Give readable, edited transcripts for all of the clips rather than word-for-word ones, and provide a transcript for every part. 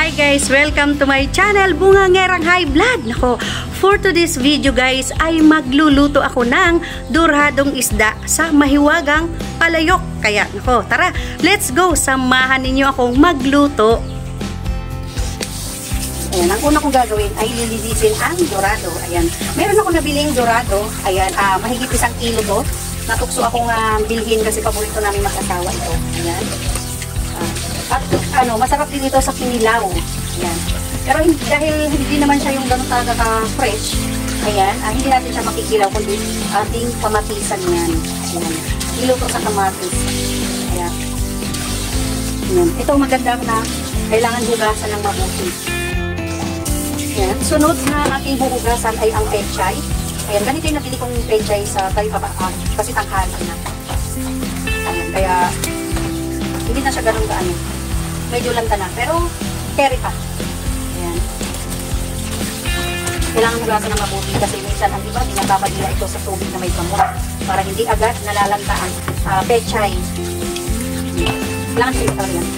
Hi guys! Welcome to my channel, Bungangerang High Blood. Nako, for today's video guys, ay magluluto ako ng doradong isda sa mahiwagang palayok. Kaya, nako, tara, let's go! Samahan ninyo akong magluto. Ayan, ang una kong gagawin ay lilinisin ang dorado. Ayan, meron ako nabiling dorado. Ayan, mahigit 1 kilo to. Natukso akong bilhin kasi paborito namin mag-asawa ito. Ayan. At masarap din ito sa kinilaw. Ayan. Pero dahil hindi naman siya yung ganun talaga ka-fresh, ayan, hindi natin siya makikilaw kundi ating kamatisan yan. Ayan. Iluto sa kamatis. Ayan. Ayan. Ito maganda na kailangan hugasan ng mabuti. Ayan. Sunod na ating hugasan ay ang pechay. Ayan. Ganito yung nabili kong pechay sa tayo kasi tanghali na. Ayan. Kaya hindi na siya ganun gaano. Medyo lanta na. Pero, carry pa. Ayan. Kailangan hugasan ng mabuti kasi minsan ang iba, binababad nila ito sa tubig na may gamot para hindi agad nalalanta ang pechay. Kailangan sila talaga yan.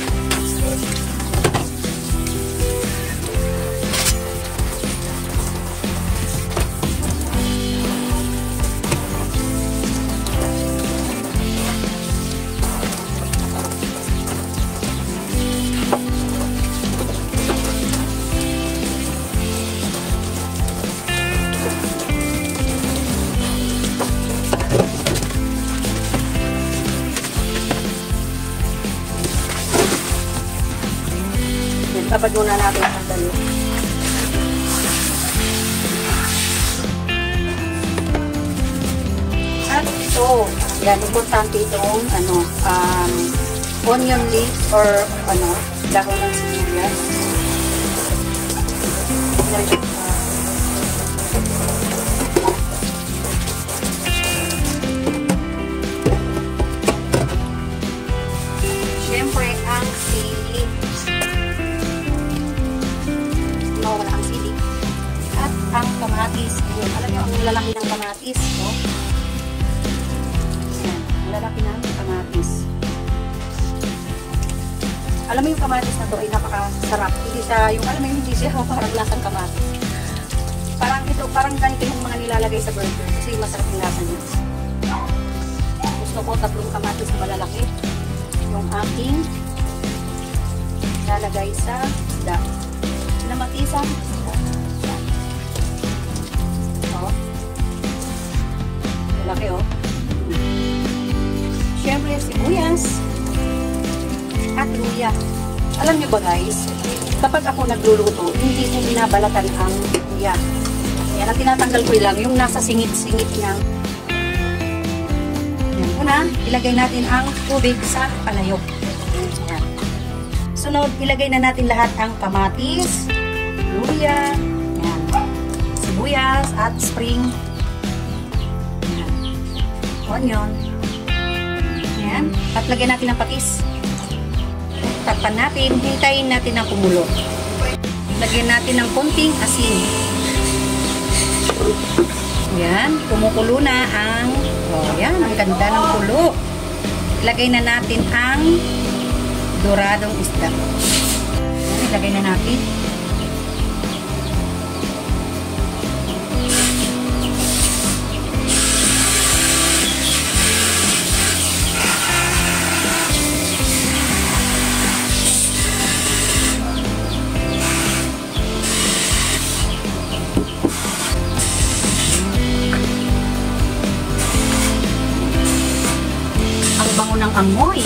Tapad muna natin ang dali. At ito, yan, importante itong onion leaf or dahon ng sibuyas. Siyempre, ang sili. Wala ang sili. At ang kamatis. Ayan. Alam niyo, ang lalaki ng kamatis. No? Ayan. Ang lalaki ng kamatis. Alam mo yung kamatis na to ay napakasarap. Hindi siya, yung alam mo yung hindi siya parang lasang kamatis. Parang ito, parang ganito yung mga nilalagay sa burger. Kasi masarap yung lasa niya. Gusto ko 3 kamatis na malalaki. Yung aking lalagay sa isda. Namatisan. Oh. Malaki oh. Siyempre, sibuyas. At luya. Alam niyo ba guys, kapag ako nagluluto, hindi ko binabalatan ang luya. Yan, ang tinatanggal ko lang, yung nasa singit-singit niya. Yan. Una, ilagay natin ang tubig sa palayok. Yan. Sunod, ilagay na natin lahat ang kamatis, luya, yan, sibuyas at spring, yan, onion, yan, at lagyan natin ng patis. Takpan natin, hintayin natin ng kumulo. Lagyan natin ng konting asin. Yan, kumukulo na ang, yan, ang ganda ng kulo. Lagay na natin ang doradong isda. Yan, ilagay na natin. Ang bango ng amoy.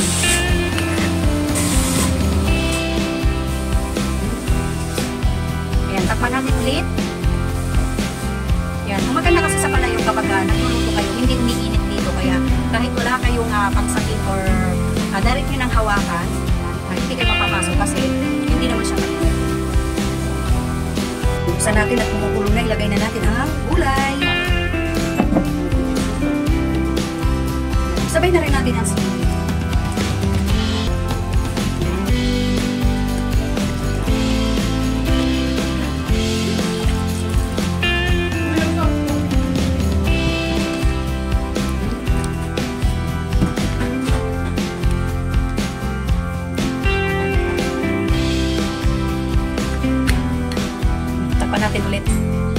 Ayan, takpan natin ulit. Yan, ang maganda kasi sa palayok kapag nagluluto kayo, hindi umiinit dito. Kaya kahit wala kayong pangsakin or direct nyo ng hawakan, hindi kayo mapapasok kasi hindi naman siya mainit. Buksan natin at kumukulo na, ilagay na natin ang gulay. Sabay na rin natin ang sili. natin ulit.